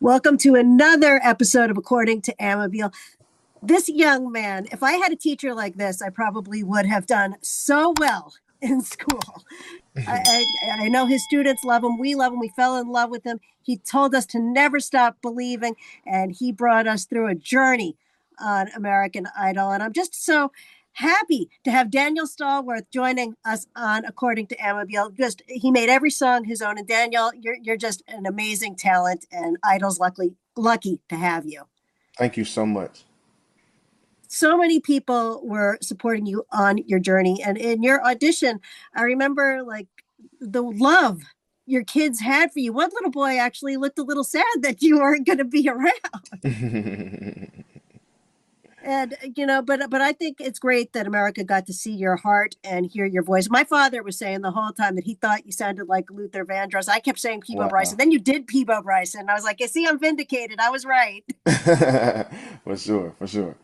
Welcome to another episode of According to Amabile. This young man, if I had a teacher like this, I probably would have done so well in school. I know his students love him. We love him. We fell in love with him. He told us to never stop believing, and he brought us through a journey on American Idol. And I'm just so happy to have Daniel Stallworth joining us on According to Amabile. Just he made every song his own. And Daniel, you're just an amazing talent, and Idol's lucky to have you. Thank you so much. So many people were supporting you on your journey, and in your audition, I remember like the love your kids had for you. One little boy actually looked a little sad that you weren't going to be around. And but I think it's great that America got to see your heart and hear your voice. My father was saying the whole time that he thought you sounded like Luther Vandross. I kept saying Peebo Bryson. Wow. Then you did Peebo Bryson. I was like, you see, I'm vindicated. I was right. For sure, for sure.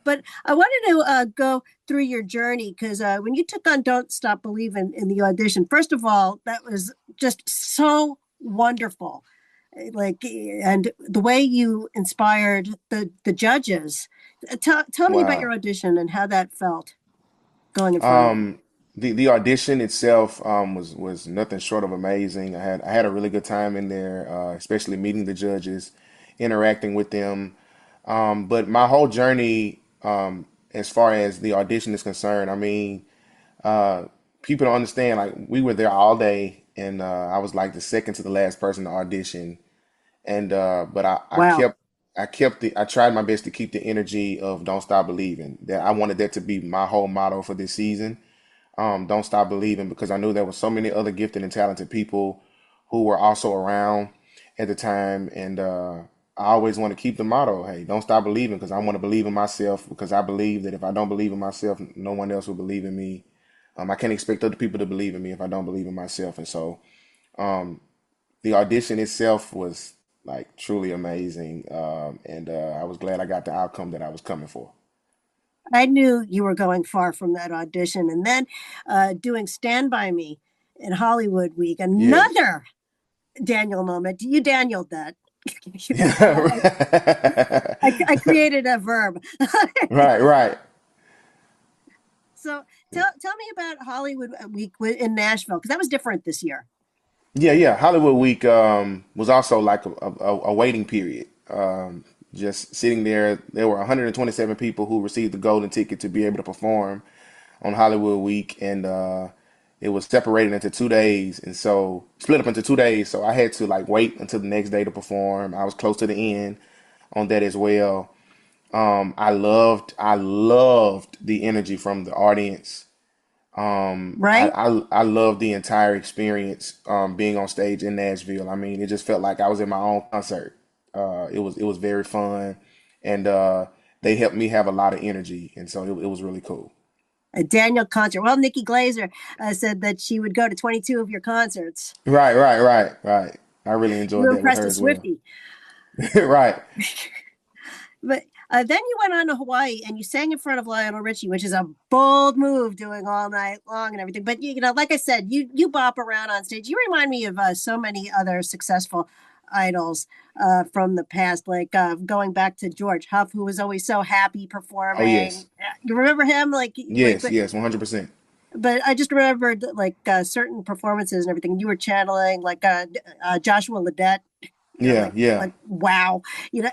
But I wanted to go through your journey because when you took on Don't Stop Believin in the audition, first of all, that was just so wonderful. Like, and the way you inspired the judges. Tell me about your Wow. audition and how that felt going in front of them. The audition itself was nothing short of amazing. I had a really good time in there, especially meeting the judges, interacting with them. But my whole journey, as far as the audition is concerned, I mean, uh, people don't understand. Like we were there all day, and I was like the second to the last person to audition. And but I Wow. I tried my best to keep the energy of Don't Stop Believing. That I wanted that to be my whole motto for this season. Don't stop believing because I knew there were so many other gifted and talented people who were also around at the time, and I always want to keep the motto, hey, don't stop believing because I want to believe in myself because I believe that if I don't believe in myself, no one else will believe in me. I can't expect other people to believe in me if I don't believe in myself, and so um, the audition itself was like truly amazing, and I was glad I got the outcome that I was coming for. I knew you were going far from that audition. And then doing Stand By Me in Hollywood Week, Yes. another Daniel moment. You Danieled that. Yeah. I created a verb. Right, right. So tell me about Hollywood Week in Nashville because that was different this year. Yeah, yeah. Hollywood Week was also like a waiting period. Just sitting there, there were 127 people who received the golden ticket to be able to perform on Hollywood Week, and it was separated into 2 days, and so split up into 2 days. So I had to like wait until the next day to perform. I was close to the end on that as well. I loved the energy from the audience. Right? I love the entire experience being on stage in Nashville. I mean, it just felt like I was in my own concert. It was very fun, and they helped me have a lot of energy, and so it was really cool. A Daniel concert. Well, Nikki Glaser said that she would go to 22 of your concerts. Right, right, right, right. I really You enjoyed that with impressed her a as well. Swifty. Right. But then you went on to Hawaii and you sang in front of Lionel Richie, which is a bold move doing all night long and everything. But like I said, you bop around on stage. You remind me of so many other successful idols from the past, like going back to George Huff, who was always so happy Oh performing. yes, You remember him, yes, yes, 100%. but I just remembered like certain performances and everything. You were channeling like Joshua Ledet, Yeah, like yeah, wow,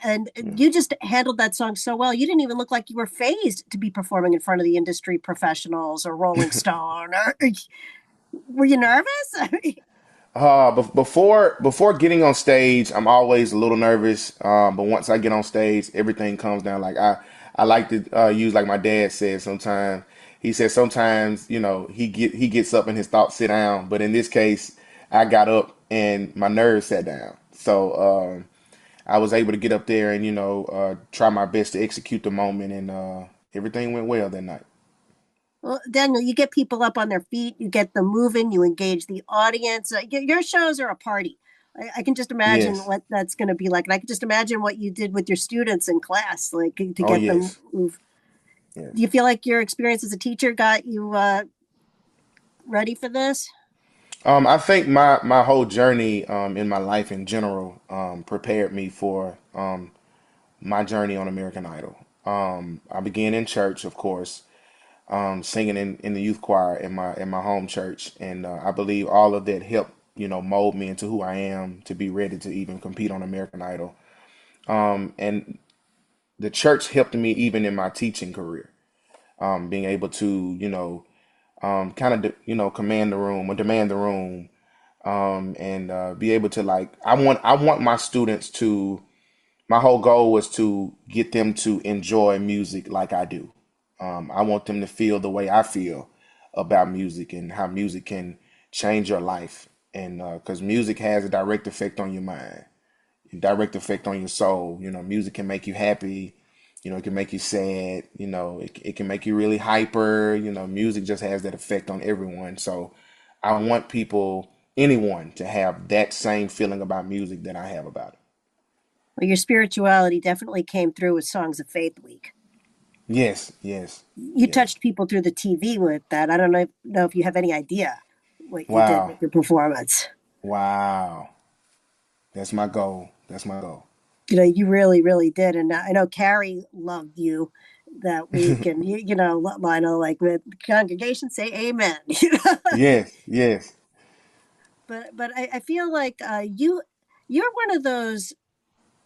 and yeah. you just handled that song so well. You didn't even look like you were phased to be performing in front of the industry professionals or Rolling Stone. Or were you nervous? Before getting on stage, I'm always a little nervous. But once I get on stage, everything comes down. Like I like to use like my dad said sometimes. He said sometimes he gets up and his thoughts sit down. But in this case, I got up and my nerves sat down. So I was able to get up there and try my best to execute the moment, and everything went well that night. Well, Daniel, you get people up on their feet, you get them moving, you engage the audience. Your shows are a party. I can just imagine Yes. what that's going to be like, and I can just imagine what you did with your students in class, like to Oh get them yes. move. Yes. Do you feel like your experience as a teacher got you ready for this? I think my whole journey in my life in general prepared me for my journey on American Idol. I began in church, of course, singing in the youth choir in my home church, and I believe all of that helped mold me into who I am to be ready to even compete on American Idol. And the church helped me even in my teaching career, being able to kind of command the room or demand the room, and be able to like I want my students to. My whole goal was to get them to enjoy music like I do. I want them to feel the way I feel about music and how music can change your life. And because music has a direct effect on your mind, a direct effect on your soul. Music can make you happy. It can make you sad. It can make you really hyper. Music just has that effect on everyone. So I want people, anyone, to have that same feeling about music that I have about it. Well, your spirituality definitely came through with Songs of Faith Week. Yes, yes, You yes. touched people through the TV with that. I don't know if you have any idea what you did Wow. with your performance. Wow. That's my goal. That's my goal. You really, really did. And I know Carrie loved you that week. And, Lionel, like the congregation say amen. Yes, yes. But I feel like you're one of those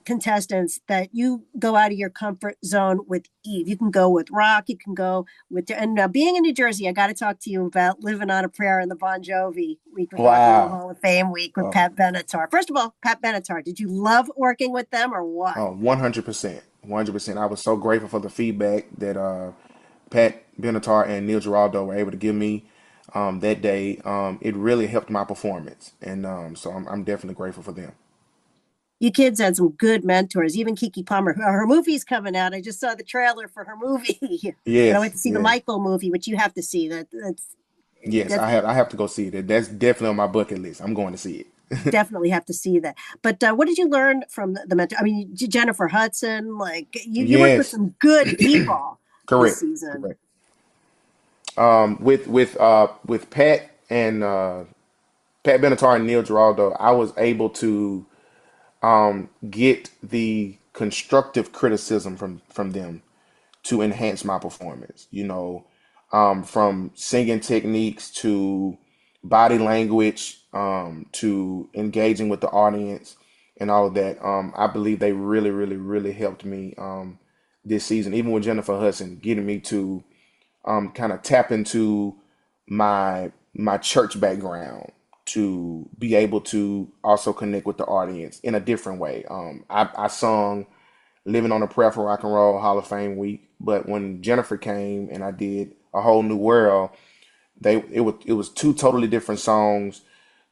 contestants that you go out of your comfort zone with Eve. You can go with rock, you can go with, and now being in New Jersey, I got to talk to you about Living on a Prayer in the Bon Jovi week with Rock and Roll Wow. Hall of Fame week with Oh, Pat Benatar. First of all, Pat Benatar, did you love working with them or what? oh, 100%. 100%. I was so grateful for the feedback that Pat Benatar and Neil Giraldo were able to give me that day. It really helped my performance. And so I'm definitely grateful for them. You kids had some good mentors. Even Kiki Palmer, her movie's coming out. I just saw the trailer for her movie, and I went Yes, to see the yes. Michael movie, which you have to see. Yes, That's I have to go see it. That's definitely on my bucket list. I'm going to see it. definitely have to see that. But what did you learn from the mentor? I mean, Jennifer Hudson, like you worked with Yes. some good people this Correct. season. Correct. With Pat and Pat Benatar and Neil Giraldo, I was able to get the constructive criticism from them to enhance my performance. From singing techniques to body language, to engaging with the audience and all of that. I believe they really, really, really helped me this season, even with Jennifer Hudson, getting me to kind of tap into my church background to be able to also connect with the audience in a different way. I sung Living on a Prayer for Rock and Roll Hall of Fame week, but when Jennifer came and I did A Whole New World, it was two totally different songs,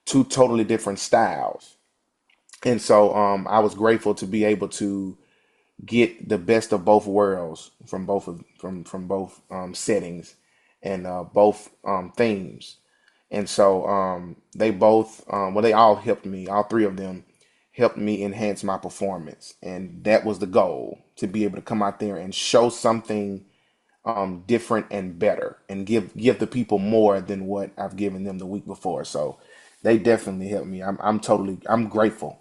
two totally different styles. And so I was grateful to be able to get the best of both worlds from both settings and both themes. And so they both, well, they all helped me. All three of them helped me enhance my performance, and that was the goal, to be able to come out there and show something different and better, and give the people more than what I've given them the week before. So they definitely helped me. I'm grateful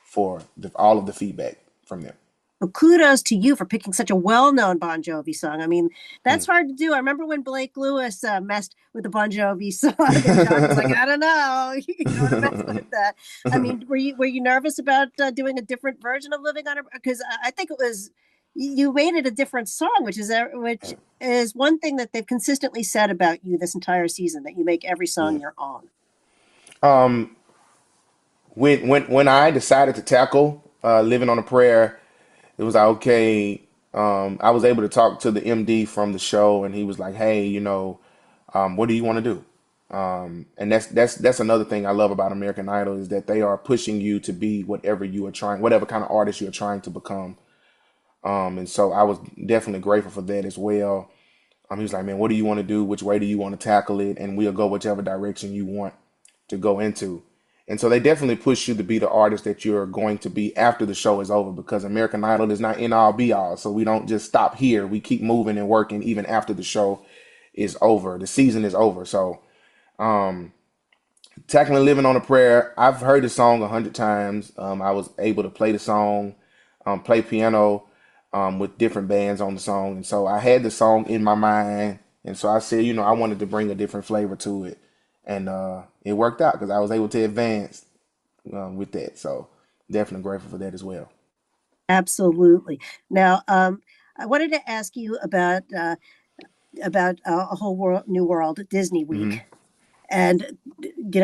for all of the feedback from them. Well, kudos to you for picking such a well-known Bon Jovi song. I mean, that's Mm. hard to do. I remember when Blake Lewis messed with the Bon Jovi song, and John was like, "I don't know, you don't want to mess with that." I mean, were you nervous about doing a different version of "Living on a"? Because I think it was you made it a different song, which is one thing that they've consistently said about you this entire season, that you make every song Yeah. your own. Um, when I decided to tackle Living on a Prayer, it was like, okay. I was able to talk to the MD from the show, and he was like, "Hey, what do you want to do?" And that's another thing I love about American Idol, is that they are pushing you to be whatever you are trying, whatever kind of artist you're trying to become. And so I was definitely grateful for that as well. He was like, "Man, what do you want to do? Which way do you want to tackle it? And we'll go whichever direction you want to go into." And so they definitely push you to be the artist that you're going to be after the show is over, because American Idol is not end all be all. So we don't just stop here. We keep moving and working even after the show is over. The season is over. So Tackling Living on a Prayer. I've heard the song 100 times. I was able to play the song, play piano with different bands on the song, and so I had the song in my mind, and so I said, I wanted to bring a different flavor to it, and it worked out because I was able to advance with that. So definitely grateful for that as well. Absolutely. Now, I wanted to ask you about a whole world, new world, Disney Hmm. Week, and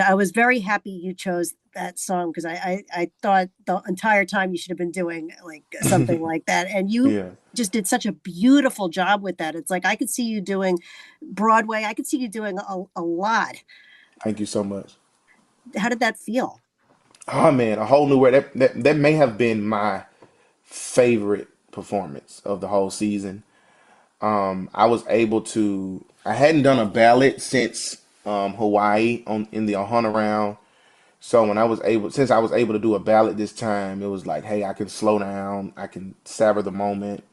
I was very happy you chose that song because I thought the entire time you should have been doing like something like that, and you Yeah. just did such a beautiful job with that. It's like I could see you doing Broadway. I could see you doing a lot. Thank you so much. How did that feel? Oh man, a whole new world. That may have been my favorite performance of the whole season. I was able to. I hadn't done a ballad since Hawaii on in the Ohana round. So since I was able to do a ballad this time, it was like, hey, I can slow down, I can savor the moment,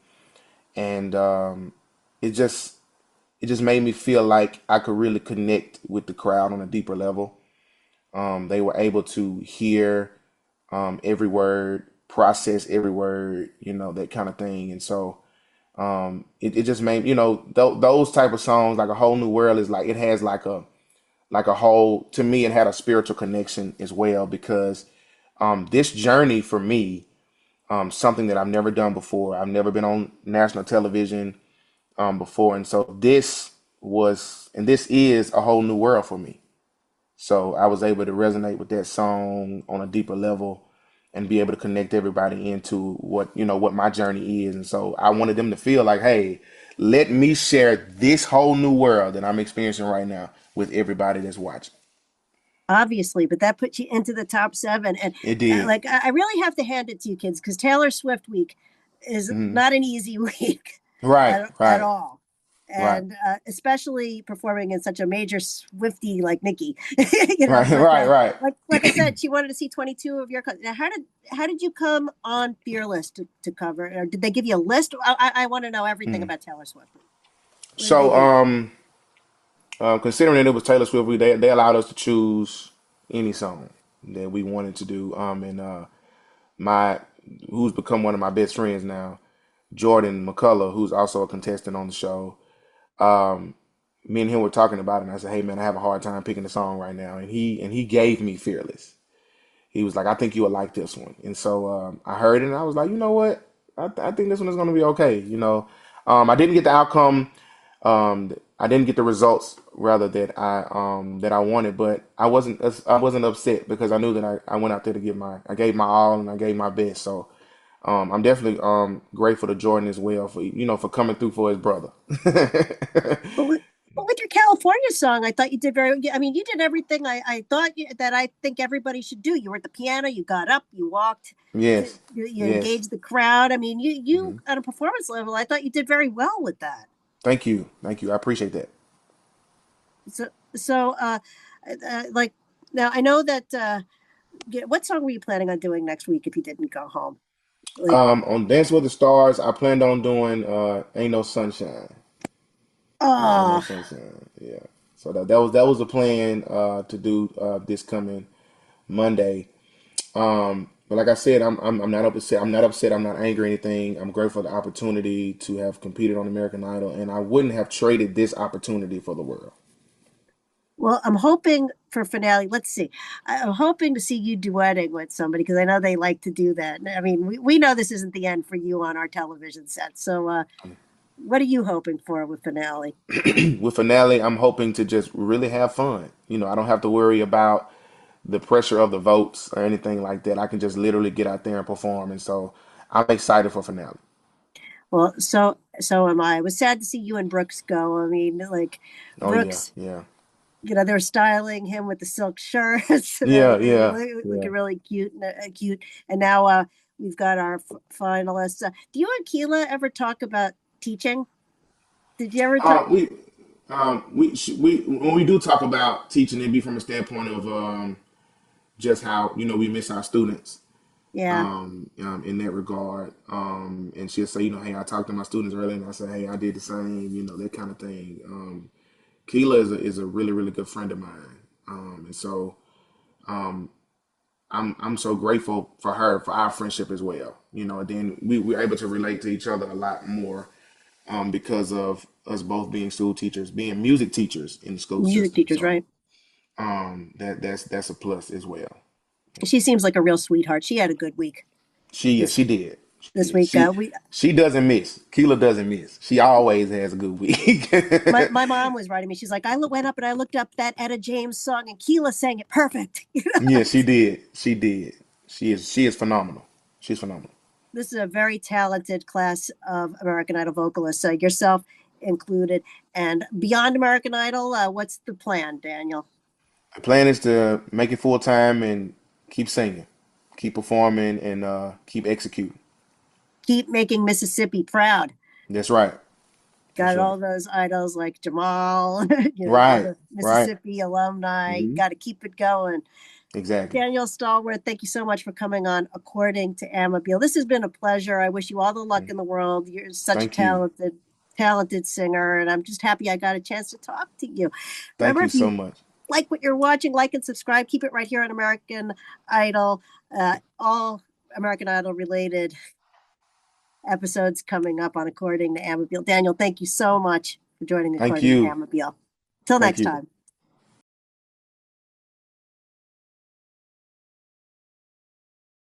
and it just it just made me feel like I could really connect with the crowd on a deeper level. They were able to hear every word, process every word, that kind of thing, and so it just made those type of songs like a whole new world is like it has like a whole to me it had a spiritual connection as well because this journey for me something that I've never done before. I've never been on national television before, and so this is a whole new world for me. So I was able to resonate with that song on a deeper level and be able to connect everybody into what my journey is. And so I wanted them to feel like, hey, let me share this whole new world that I'm experiencing right now with everybody that's watching. Obviously, but that put you into the top seven. And It did. like, I really have to hand it to you kids because Taylor Swift week is Hmm. not an easy week Right, at right, all. right, And especially performing in such a major Swifty like Nikki, right, but right, right. like I said, she wanted to see 22 of your. Now, how did you come on Fearless to cover? Or did they give you a list? I want to know everything Mhm. about Taylor Swift. What did they So, do? considering that it was Taylor Swift, they allowed us to choose any song that we wanted to do. And my who's become one of my best friends now, Jordan McCullough, who's also a contestant on the show. Um, Me and him were talking about it, and I said, "Hey man, I have a hard time picking a song right now." And he gave me Fearless. He was like, "I think you would like this one." And so I heard it, and I was like, "You know what? I think this one is going to be okay." I didn't get the outcome. I didn't get the results rather that I wanted, but I wasn't upset because I knew that I went out there to I gave my all and I gave my best. So I'm definitely grateful to Jordan as well for coming through for his brother. But with your California song, I thought you did very. I mean, you did everything I thought that I think everybody should do. You were at the piano, you got up, you walked, Yes, you yes. engaged the crowd. I mean, you Hmm. at a performance level, I thought you did very well with that. Thank you, thank you. I appreciate that. So so like now I know that. What song were you planning on doing next week if you didn't go home? Like, On Dance with the Stars, I planned on doing "Ain't No Sunshine." Yeah, ain't no oh, sunshine. Yeah. So that was the plan to do this coming Monday. But like I said, I'm not upset. I'm not upset. I'm not angry or anything. I'm grateful for the opportunity to have competed on American Idol, and I wouldn't have traded this opportunity for the world. well, I'm hoping for finale. Let's see. I'm hoping to see you duetting with somebody because I know they like to do that. I mean, we know this isn't the end for you on our television set. So, what are you hoping for with finale? With finale, I'm hoping to just really have fun. I don't have to worry about the pressure of the votes or anything like that. I can just literally get out there and perform, and so I'm excited for finale. Well, so am I. It was sad to see you and Brooks go. I mean, like Oh yeah, Brooks, yeah, they were styling him with the silk shirts and yeah, everything, yeah, looking yeah. really cute and cute. And now we've got our finalists. Do you and Keela ever talk about teaching? Did you ever talk? We when we do talk about teaching, it be from a standpoint of just how we miss our students Yeah. in that regard. And she'll say, hey, I talked to my students earlier, and I said, hey, I did the same, that kind of thing. Keela is a really really good friend of mine, and so. I'm so grateful for her, for our friendship as well. And then we're able to relate to each other a lot more because of us both being school teachers, being music teachers in the school Music system. teachers, So right? that's a plus as well. She seems like a real sweetheart. She had a good week this She did. She this did. week. She We she doesn't miss. Keela doesn't miss. She always has a good week. my mom was writing me. She's like, went up and I looked up that Etta James song, and Keela sang it perfect. Yeah, she did. She did. She is phenomenal. She's phenomenal. This is a very talented class of American Idol vocalists, yourself included. And beyond American Idol, what's the plan, Daniel? The plan is to make it full time and keep singing, keep performing, and keep executing. Keep making Mississippi proud. That's right. That's Got right. all those idols like Jamal, all Right. the Right. Mississippi alumni. Hmm. Got to keep it going. Exactly. Daniel Stallworth, thank you so much for coming on According to Amabile. This has been a pleasure. I wish you all the luck Mm. in the world. You're such a Thank you. talented singer, and I'm just happy I got a chance to talk to you. Thank Remember, you if so you much. like what you're watching, like and subscribe. Keep it right here on American Idol. All American Idol related episodes coming up on According to Amabile. Daniel, thank you so much for joining Thank According to you. Amabile. Till Thank next you. time.